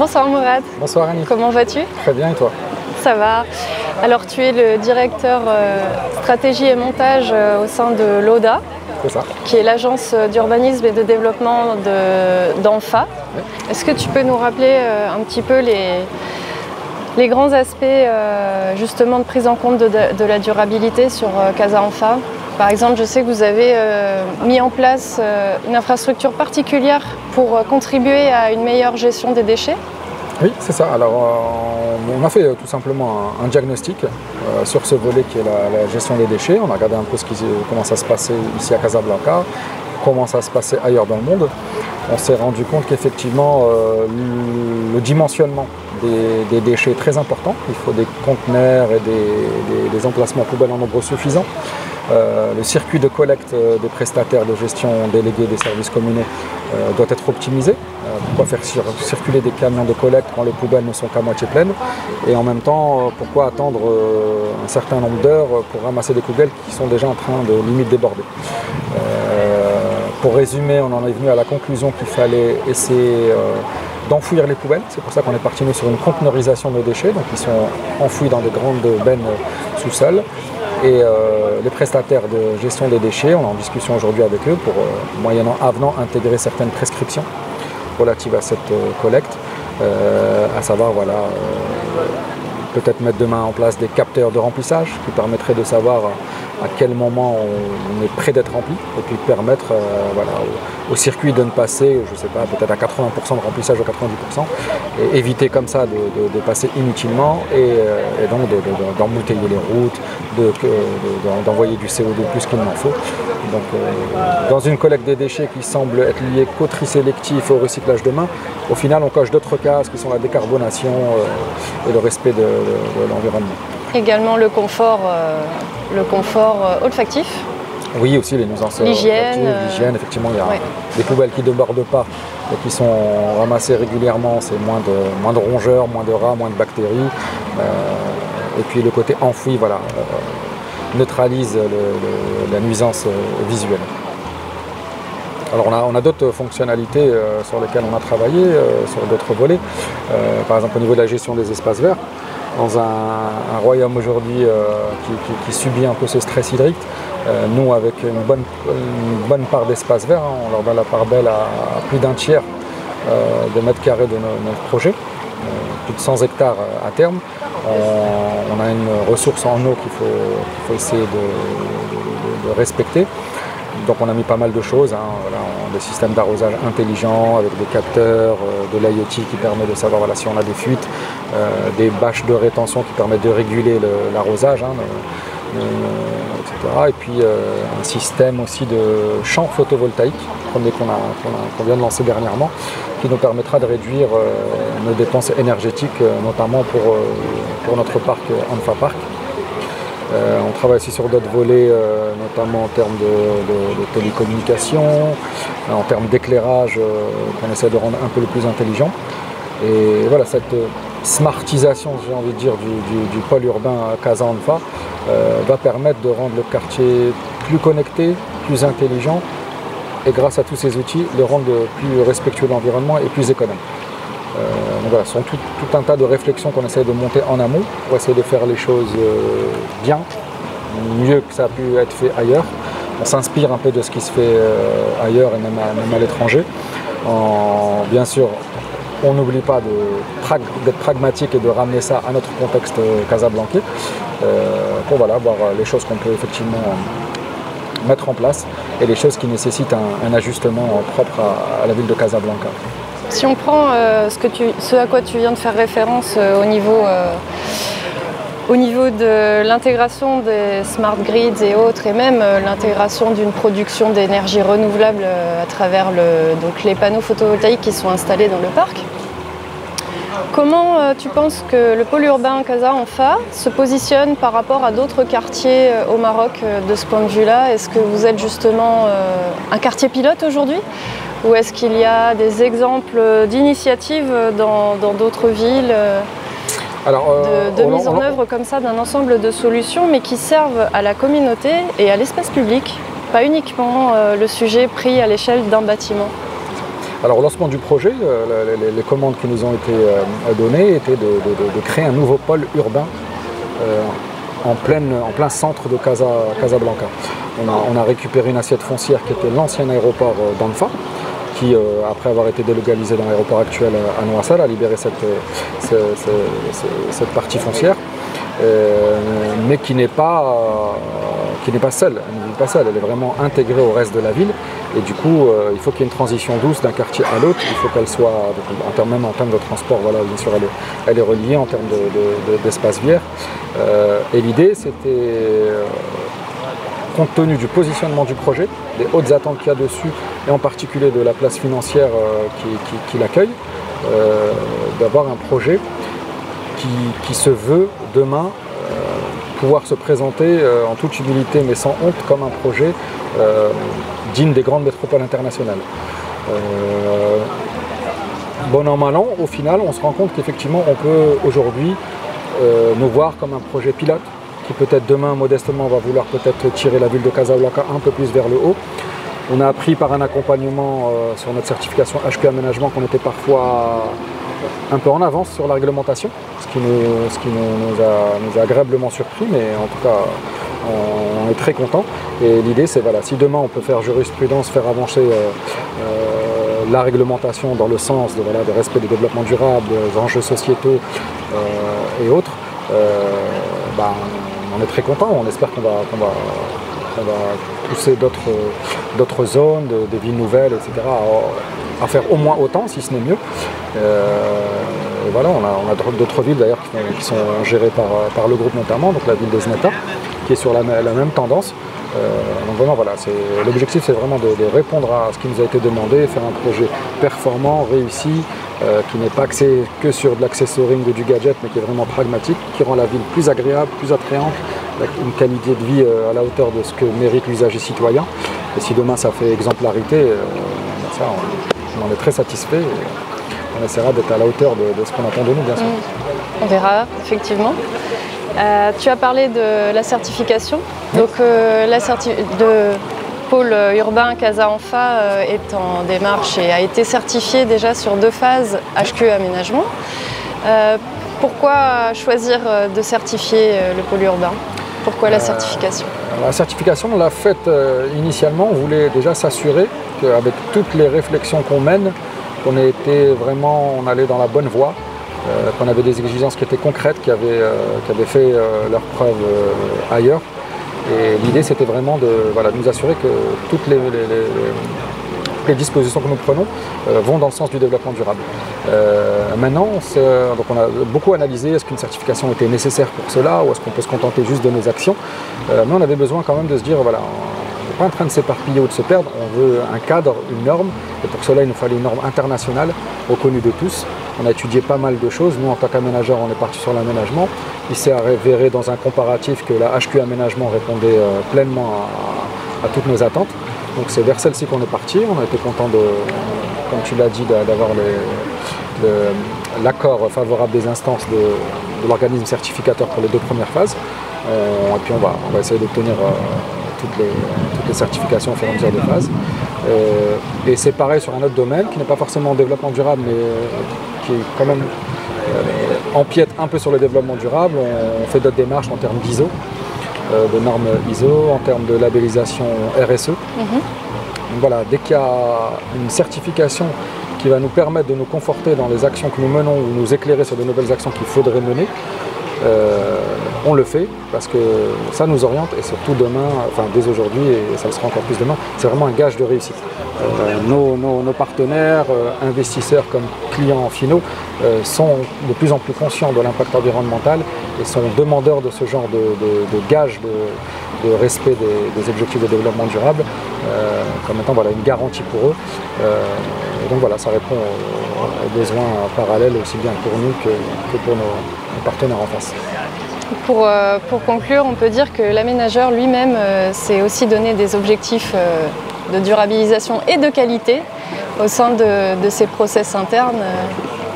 Bonsoir Mourad. Bonsoir Annie. Comment vas-tu? Très bien, et toi? Ça va. Alors tu es le directeur stratégie et montage au sein de l'ODA, C'est ça. qui est l'agence d'urbanisme et de développement d'ANFA. Oui. Est-ce que tu peux nous rappeler un petit peu les grands aspects justement de prise en compte de la durabilité sur Casa ANFA? Par exemple, je sais que vous avez mis en place une infrastructure particulière pour contribuer à une meilleure gestion des déchets. Oui, c'est ça. Alors, on a fait tout simplement un diagnostic sur ce volet qui est la gestion des déchets. On a regardé un peu comment ça se passait ici à Casablanca, comment ça se passait ailleurs dans le monde. On s'est rendu compte qu'effectivement, le dimensionnement des déchets est très important. Il faut des conteneurs et des emplacements poubelles en nombre suffisant. Le circuit de collecte des prestataires de gestion délégués des services communaux doit être optimisé. Pourquoi faire circuler des camions de collecte quand les poubelles ne sont qu'à moitié pleines? Et en même temps, pourquoi attendre un certain nombre d'heures pour ramasser des poubelles qui sont déjà en train de limite déborder? Pour résumer, on en est venu à la conclusion qu'il fallait essayer d'enfouir les poubelles. C'est pour ça qu'on est parti nous sur une conteneurisation de déchets, donc ils sont enfouis dans des grandes bennes sous-sol. Et les prestataires de gestion des déchets, on est en discussion aujourd'hui avec eux pour, moyennant avenant, intégrer certaines prescriptions relatives à cette collecte, à savoir, voilà, peut-être mettre demain en place des capteurs de remplissage qui permettraient de savoir à quel moment on est prêt d'être rempli et puis permettre voilà, au circuit de ne passer, je ne sais pas, peut-être à 80% de remplissage ou 90%, et éviter comme ça de passer inutilement et donc d'embouteiller les routes, d'envoyer du CO2 plus qu'il n'en faut. Donc, dans une collecte des déchets qui semble être liée qu'au tri sélectif et au recyclage de main, au final on coche d'autres cases qui sont la décarbonation et le respect de l'environnement. Également le confort olfactif. Oui, aussi les nuisances l'hygiène. L'hygiène, effectivement, il y a des poubelles qui ne débordent pas et qui sont ramassées régulièrement, c'est moins de rongeurs, moins de rats, moins de bactéries. Et puis le côté enfoui, voilà, neutralise la nuisance visuelle. Alors on a d'autres fonctionnalités sur lesquelles on a travaillé, sur d'autres volets. Par exemple au niveau de la gestion des espaces verts. Dans un royaume aujourd'hui qui subit un peu ce stress hydrique, nous avec une bonne part d'espace vert, on leur donne la part belle à plus d'un tiers des mètres carrés de notre projet, plus de 100 hectares à terme. On a une ressource en eau qu'il faut essayer de respecter. Donc on a mis pas mal de choses, voilà, des systèmes d'arrosage intelligents avec des capteurs, de l'IoT qui permet de savoir voilà, si on a des fuites, des bâches de rétention qui permettent de réguler l'arrosage, etc. Et puis un système aussi de champs photovoltaïques, premier qu'on vient de lancer dernièrement, qui nous permettra de réduire nos dépenses énergétiques, notamment pour notre parc ANFA Park. On travaille aussi sur d'autres volets, notamment en termes de télécommunications, en termes d'éclairage qu'on essaie de rendre un peu le plus intelligent. Et voilà, cette smartisation, j'ai envie de dire, du pôle urbain Casa ANFA va permettre de rendre le quartier plus connecté, plus intelligent et grâce à tous ces outils, le rendre plus respectueux de l'environnement et plus économe. Donc voilà, ce sont tout un tas de réflexions qu'on essaie de monter en amont pour essayer de faire les choses bien, mieux que ça a pu être fait ailleurs. On s'inspire un peu de ce qui se fait ailleurs et même à l'étranger. Bien sûr, on n'oublie pas d'être pragmatique et de ramener ça à notre contexte casablancais pour voilà, voir les choses qu'on peut effectivement mettre en place et les choses qui nécessitent un ajustement propre à la ville de Casablanca. Si on prend ce à quoi tu viens de faire référence au niveau de l'intégration des smart grids et autres, et même l'intégration d'une production d'énergie renouvelable à travers les panneaux photovoltaïques qui sont installés dans le parc, comment tu penses que le pôle urbain Casa ANFA se positionne par rapport à d'autres quartiers au Maroc de ce point de vue-là? Est-ce que vous êtes justement un quartier pilote aujourd'hui? Ou est-ce qu'il y a des exemples d'initiatives dans d'autres villes de mise en œuvre comme ça d'un ensemble de solutions, mais qui servent à la communauté et à l'espace public, pas uniquement le sujet pris à l'échelle d'un bâtiment? Alors au lancement du projet, les commandes qui nous ont été données étaient de créer un nouveau pôle urbain en plein centre de Casablanca. On a récupéré une assiette foncière qui était l'ancien aéroport d'Anfa, qui, après avoir été délocalisé dans l'aéroport actuel à Noassal, a libéré cette partie foncière, mais qui n'est pas seule. Elle ne vit pas seule, elle est vraiment intégrée au reste de la ville. Et du coup, il faut qu'il y ait une transition douce d'un quartier à l'autre. Il faut qu'elle soit, même en termes de transport, voilà, bien sûr, elle est reliée en termes d'espace viaire. Et l'idée, c'était, compte tenu du positionnement du projet, des hautes attentes qu'il y a dessus, et en particulier de la place financière qui l'accueille, d'avoir un projet qui se veut demain pouvoir se présenter en toute humilité mais sans honte comme un projet digne des grandes métropoles internationales. Bon an, mal an, au final, on se rend compte qu'effectivement, on peut aujourd'hui nous voir comme un projet pilote qui peut-être demain, modestement, va vouloir peut-être tirer la ville de Casablanca un peu plus vers le haut. On a appris par un accompagnement sur notre certification HQ Aménagement qu'on était parfois un peu en avance sur la réglementation, ce qui nous a agréablement surpris, mais en tout cas, on est très content. Et l'idée, c'est voilà, si demain on peut faire jurisprudence, faire avancer la réglementation dans le sens de respect du développement durable, des enjeux sociétaux et autres, on est très content. On espère qu'on va pousser d'autres zones, des villes nouvelles, etc., à faire au moins autant, si ce n'est mieux. Et voilà, on a d'autres villes d'ailleurs qui sont gérées par le groupe notamment, donc la ville de Zneta, qui est sur la même tendance. Donc vraiment, voilà, l'objectif, c'est vraiment de répondre à ce qui nous a été demandé, faire un projet performant, réussi, qui n'est pas axé que sur de l'accessoring ou du gadget, mais qui est vraiment pragmatique, qui rend la ville plus agréable, plus attrayante, une qualité de vie à la hauteur de ce que mérite l'usager citoyen. Et si demain ça fait exemplarité, ça, on en est très satisfait. On essaiera d'être à la hauteur de ce qu'on attend de nous, bien sûr. On verra, effectivement. Tu as parlé de la certification. Donc, de pôle urbain Casa Anfa est en démarche et a été certifié déjà sur 2 phases HQ Aménagement. Pourquoi choisir de certifier le pôle urbain? Pourquoi la certification? La certification, on l'a faite initialement. On voulait déjà s'assurer qu'avec toutes les réflexions qu'on mène, on allait dans la bonne voie, qu'on avait des exigences qui étaient concrètes, qui avaient fait leurs preuves ailleurs. Et l'idée, c'était vraiment de nous assurer que toutes les dispositions que nous prenons vont dans le sens du développement durable. Maintenant, donc on a beaucoup analysé, est-ce qu'une certification était nécessaire pour cela, ou est-ce qu'on peut se contenter juste de nos actions. Mais on avait besoin quand même de se dire, voilà, on n'est pas en train de s'éparpiller ou de se perdre, on veut un cadre, une norme, et pour cela il nous fallait une norme internationale, reconnue de tous. On a étudié pas mal de choses, nous en tant qu'aménageurs on est parti sur l'aménagement, il s'est avéré dans un comparatif que la HQ Aménagement répondait pleinement à toutes nos attentes. Donc c'est vers celle-ci qu'on est parti. On a été content comme tu l'as dit, d'avoir l'accord favorable des instances de l'organisme certificateur pour les 2 premières phases. Et puis on va essayer d'obtenir toutes les certifications au fur et à mesure des phases. Et c'est pareil sur un autre domaine qui n'est pas forcément en développement durable, mais qui est quand même empiète un peu sur le développement durable. On fait d'autres démarches en termes d'ISO, de normes ISO, en termes de labellisation RSE. Donc voilà, dès qu'il y a une certification qui va nous permettre de nous conforter dans les actions que nous menons ou nous éclairer sur de nouvelles actions qu'il faudrait mener, on le fait parce que ça nous oriente, et surtout demain, enfin dès aujourd'hui, et ça le sera encore plus demain, c'est vraiment un gage de réussite. Nos partenaires, investisseurs comme clients finaux sont de plus en plus conscients de l'impact environnemental et sont demandeurs de ce genre de gage de respect des objectifs de développement durable comme étant une garantie pour eux. Et donc voilà, ça répond aux besoins parallèles aussi bien pour nous que pour nos partenaires en face. Pour conclure, on peut dire que l'aménageur lui-même s'est aussi donné des objectifs de durabilisation et de qualité au sein de ses process internes,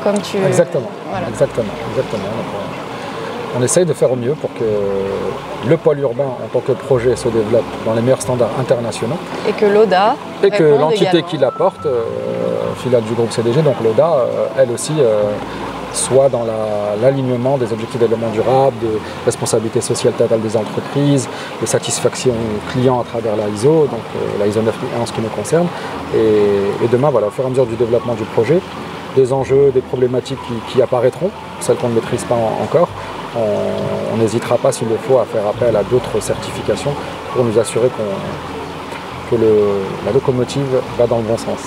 comme tu... Exactement, voilà. Exactement. On essaye de faire au mieux pour que le pôle urbain en tant que projet se développe dans les meilleurs standards internationaux. Et que l'ODA et que l'entité qui l'apporte filiale du groupe CDG, donc l'ODA, elle aussi, soit dans l'alignement des objectifs de développement durable, de responsabilité sociale totale des entreprises, de satisfaction client à travers la ISO, donc la ISO 9001 en ce qui nous concerne. Et demain, voilà, au fur et à mesure du développement du projet, des enjeux, des problématiques qui apparaîtront, celles qu'on ne maîtrise pas encore, on n'hésitera pas s'il le faut à faire appel à d'autres certifications pour nous assurer que la locomotive va dans le bon sens.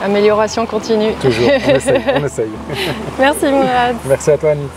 Amélioration continue. Toujours, on essaye. Merci Mourad. Merci à toi Annie.